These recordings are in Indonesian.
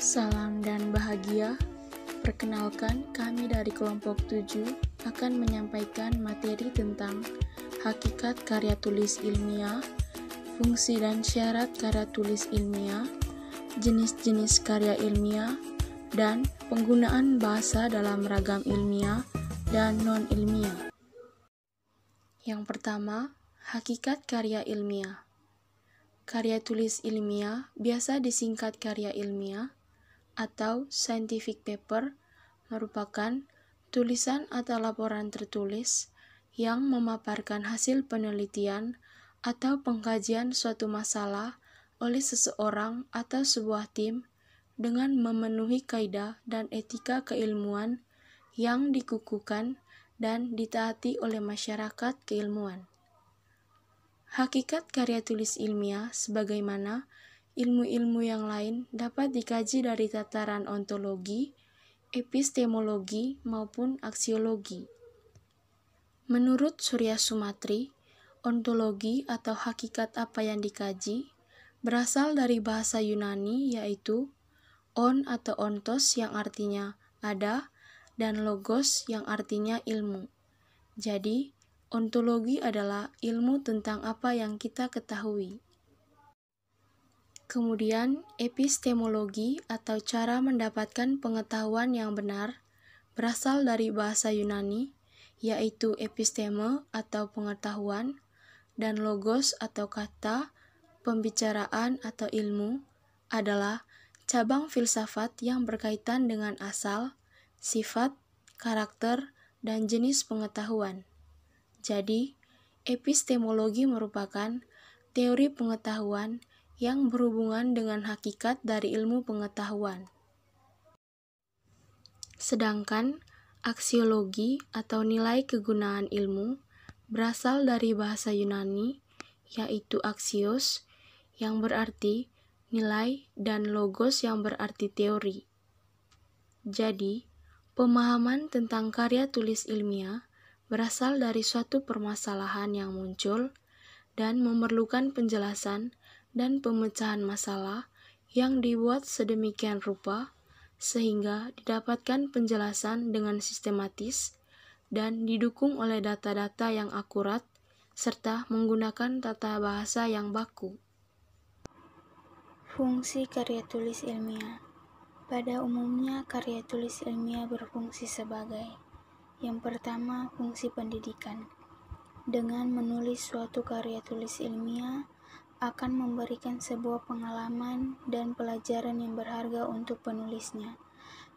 Salam dan bahagia. Perkenalkan, kami dari kelompok 7 akan menyampaikan materi tentang hakikat karya tulis ilmiah, fungsi dan syarat karya tulis ilmiah, jenis-jenis karya ilmiah, dan penggunaan bahasa dalam ragam ilmiah dan non-ilmiah. Yang pertama, hakikat karya ilmiah. Karya tulis ilmiah biasa disingkat karya ilmiah atau scientific paper merupakan tulisan atau laporan tertulis yang memaparkan hasil penelitian atau pengkajian suatu masalah oleh seseorang atau sebuah tim dengan memenuhi kaidah dan etika keilmuan yang dikukuhkan dan ditaati oleh masyarakat keilmuan. Hakikat karya tulis ilmiah sebagaimana ilmu-ilmu yang lain dapat dikaji dari tataran ontologi, epistemologi, maupun aksiologi. Menurut Surya Sumatri, ontologi atau hakikat apa yang dikaji berasal dari bahasa Yunani yaitu on atau ontos yang artinya ada dan logos yang artinya ilmu. Jadi, ontologi adalah ilmu tentang apa yang kita ketahui. Kemudian, epistemologi atau cara mendapatkan pengetahuan yang benar berasal dari bahasa Yunani, yaitu episteme atau pengetahuan, dan logos atau kata, pembicaraan atau ilmu, adalah cabang filsafat yang berkaitan dengan asal, sifat, karakter, dan jenis pengetahuan. Jadi, epistemologi merupakan teori pengetahuan yang berhubungan dengan hakikat dari ilmu pengetahuan. Sedangkan aksiologi atau nilai kegunaan ilmu berasal dari bahasa Yunani, yaitu aksios yang berarti nilai dan logos yang berarti teori. Jadi, pemahaman tentang karya tulis ilmiah berasal dari suatu permasalahan yang muncul dan memerlukan penjelasan dan pemecahan masalah yang dibuat sedemikian rupa sehingga didapatkan penjelasan dengan sistematis dan didukung oleh data-data yang akurat serta menggunakan tata bahasa yang baku. Fungsi karya tulis ilmiah. Pada umumnya, karya tulis ilmiah berfungsi sebagai: yang pertama, fungsi pendidikan. Dengan menulis suatu karya tulis ilmiah akan memberikan sebuah pengalaman dan pelajaran yang berharga untuk penulisnya,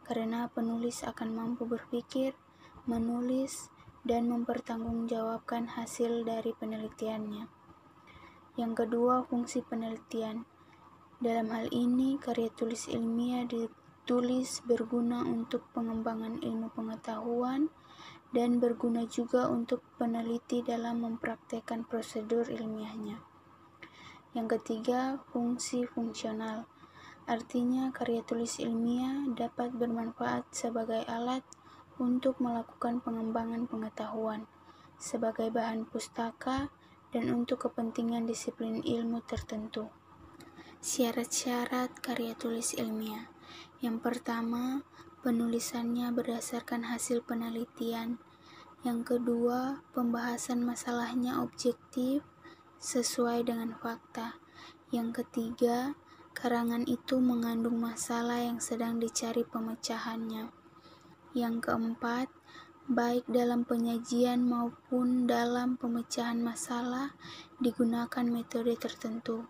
karena penulis akan mampu berpikir, menulis, dan mempertanggungjawabkan hasil dari penelitiannya. Yang kedua, fungsi penelitian. Dalam hal ini, karya tulis ilmiah ditulis berguna untuk pengembangan ilmu pengetahuan dan berguna juga untuk peneliti dalam mempraktekkan prosedur ilmiahnya. Yang ketiga, fungsi fungsional. Artinya, karya tulis ilmiah dapat bermanfaat sebagai alat untuk melakukan pengembangan pengetahuan, sebagai bahan pustaka, dan untuk kepentingan disiplin ilmu tertentu. Syarat-syarat karya tulis ilmiah. Yang pertama, penulisannya berdasarkan hasil penelitian. Yang kedua, pembahasan masalahnya objektif, sesuai dengan fakta. Yang ketiga, karangan itu mengandung masalah yang sedang dicari pemecahannya. Yang keempat, baik dalam penyajian maupun dalam pemecahan masalah digunakan metode tertentu.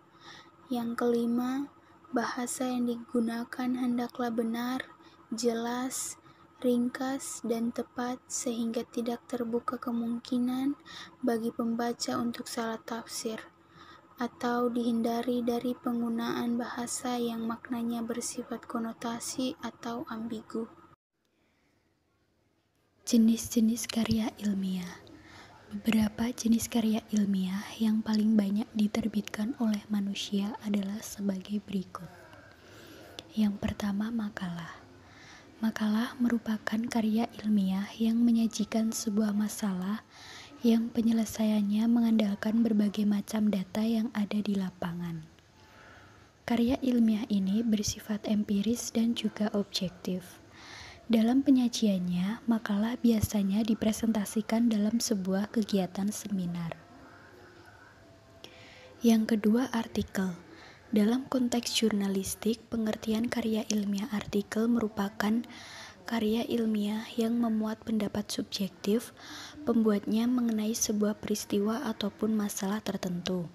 Yang kelima, bahasa yang digunakan hendaklah benar, jelas, ringkas, dan tepat sehingga tidak terbuka kemungkinan bagi pembaca untuk salah tafsir, atau dihindari dari penggunaan bahasa yang maknanya bersifat konotasi atau ambigu. Jenis-jenis karya ilmiah. Beberapa jenis karya ilmiah yang paling banyak diterbitkan oleh manusia adalah sebagai berikut. Yang pertama, makalah. Makalah merupakan karya ilmiah yang menyajikan sebuah masalah yang penyelesaiannya mengandalkan berbagai macam data yang ada di lapangan. Karya ilmiah ini bersifat empiris dan juga objektif. Dalam penyajiannya, makalah biasanya dipresentasikan dalam sebuah kegiatan seminar. Yang kedua, artikel. Dalam konteks jurnalistik, pengertian karya ilmiah artikel merupakan karya ilmiah yang memuat pendapat subjektif pembuatnya mengenai sebuah peristiwa ataupun masalah tertentu.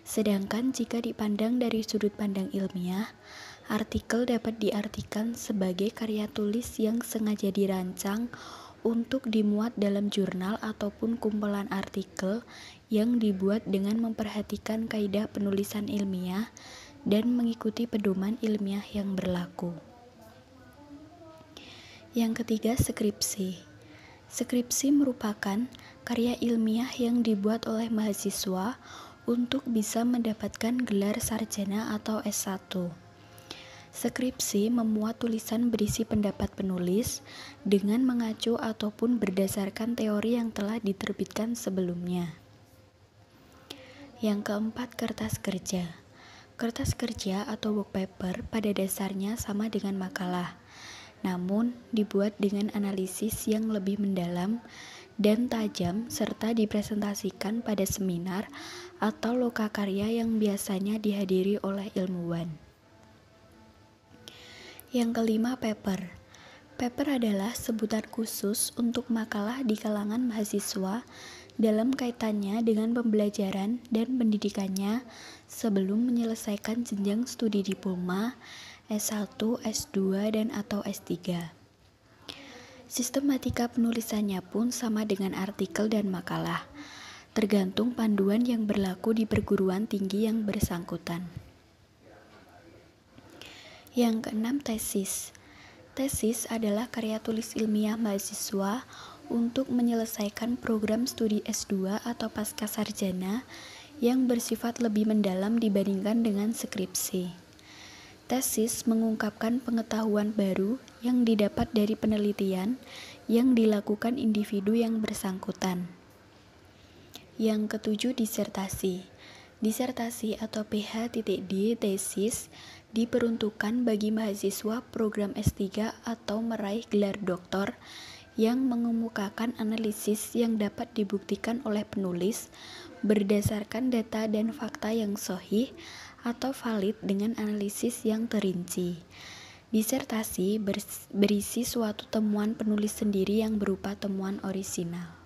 Sedangkan jika dipandang dari sudut pandang ilmiah, artikel dapat diartikan sebagai karya tulis yang sengaja dirancang untuk dimuat dalam jurnal ataupun kumpulan artikel yang dibuat dengan memperhatikan kaidah penulisan ilmiah dan mengikuti pedoman ilmiah yang berlaku. Yang ketiga, skripsi. Skripsi merupakan karya ilmiah yang dibuat oleh mahasiswa untuk bisa mendapatkan gelar sarjana atau S1. Skripsi memuat tulisan berisi pendapat penulis dengan mengacu ataupun berdasarkan teori yang telah diterbitkan sebelumnya. Yang keempat, kertas kerja. Kertas kerja atau work paper pada dasarnya sama dengan makalah, namun dibuat dengan analisis yang lebih mendalam dan tajam serta dipresentasikan pada seminar atau lokakarya yang biasanya dihadiri oleh ilmuwan. Yang kelima, paper. Paper adalah sebutan khusus untuk makalah di kalangan mahasiswa dalam kaitannya dengan pembelajaran dan pendidikannya sebelum menyelesaikan jenjang studi diploma, S1, S2, dan atau S3. Sistematika penulisannya pun sama dengan artikel dan makalah, tergantung panduan yang berlaku di perguruan tinggi yang bersangkutan. Yang keenam, tesis. Tesis adalah karya tulis ilmiah mahasiswa untuk menyelesaikan program studi S2 atau pascasarjana yang bersifat lebih mendalam dibandingkan dengan skripsi. Tesis mengungkapkan pengetahuan baru yang didapat dari penelitian yang dilakukan individu yang bersangkutan. Yang ketujuh, disertasi. Disertasi atau PH.D tesis diperuntukkan bagi mahasiswa program S3 atau meraih gelar doktor yang mengemukakan analisis yang dapat dibuktikan oleh penulis berdasarkan data dan fakta yang sahih atau valid dengan analisis yang terinci. Disertasi berisi suatu temuan penulis sendiri yang berupa temuan orisinal.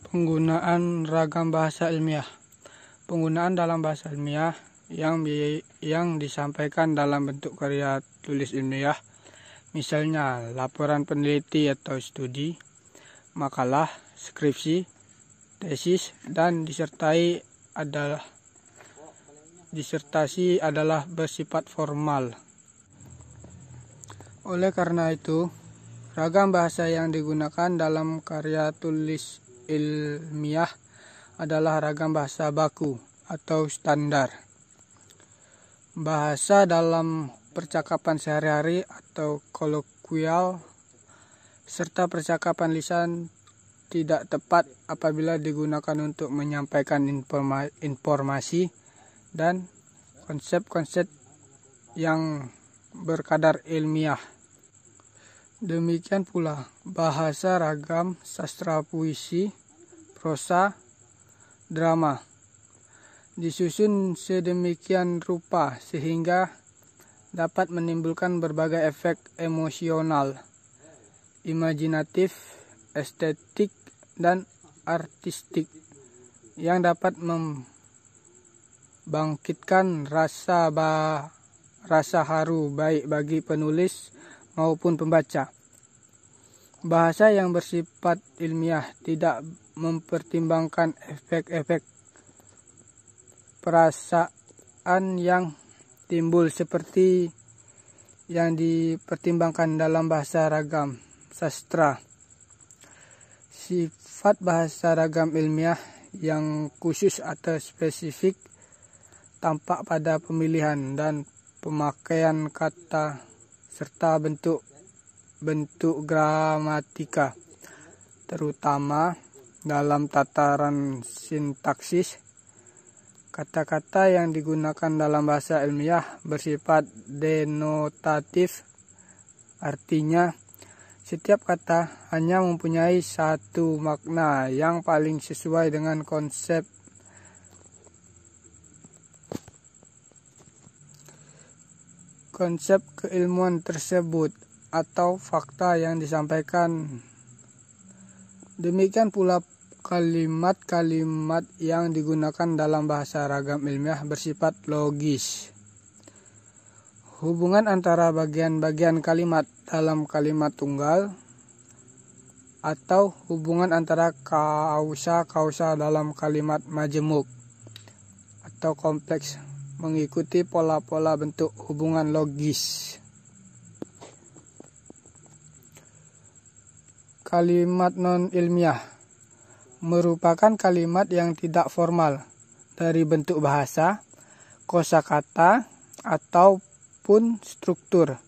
Penggunaan ragam bahasa ilmiah. Penggunaan dalam bahasa ilmiah yang disampaikan dalam bentuk karya tulis ilmiah, misalnya laporan peneliti atau studi, makalah, skripsi, tesis, dan disertasi adalah bersifat formal. Oleh karena itu, ragam bahasa yang digunakan dalam karya tulis ilmiah adalah ragam bahasa baku atau standar. Bahasa dalam percakapan sehari-hari atau koloquial serta percakapan lisan tidak tepat apabila digunakan untuk menyampaikan informasi dan konsep-konsep yang berkadar ilmiah. Demikian pula bahasa ragam sastra puisi, prosa, drama disusun sedemikian rupa sehingga dapat menimbulkan berbagai efek emosional, imajinatif, estetik, dan artistik yang dapat membangkitkan rasa haru baik bagi penulis maupun pembaca. Bahasa yang bersifat ilmiah tidak mempertimbangkan efek-efek perasaan yang timbul seperti yang dipertimbangkan dalam bahasa ragam sastra. Sifat bahasa ragam ilmiah yang khusus atau spesifik tampak pada pemilihan dan pemakaian kata serta bentuk gramatika, terutama dalam tataran sintaksis, Kata-kata yang digunakan dalam bahasa ilmiah bersifat denotatif, artinya setiap kata hanya mempunyai satu makna yang paling sesuai dengan konsep keilmuan tersebut atau fakta yang disampaikan. Demikian pula kalimat-kalimat yang digunakan dalam bahasa ragam ilmiah bersifat logis. Hubungan antara bagian-bagian kalimat dalam kalimat tunggal atau hubungan antara kausa dalam kalimat majemuk atau kompleks mengikuti pola-pola bentuk hubungan logis. Kalimat non-ilmiah merupakan kalimat yang tidak formal dari bentuk bahasa, kosakata, ataupun struktur,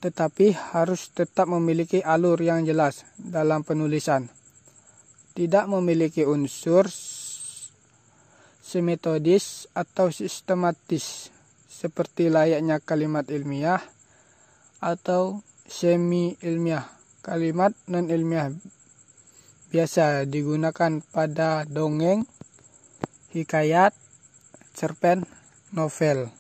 tetapi harus tetap memiliki alur yang jelas dalam penulisan. Tidak memiliki unsur semetodis atau sistematis seperti layaknya kalimat ilmiah atau semi-ilmiah. Kalimat non-ilmiah biasa digunakan pada dongeng, hikayat, cerpen, novel.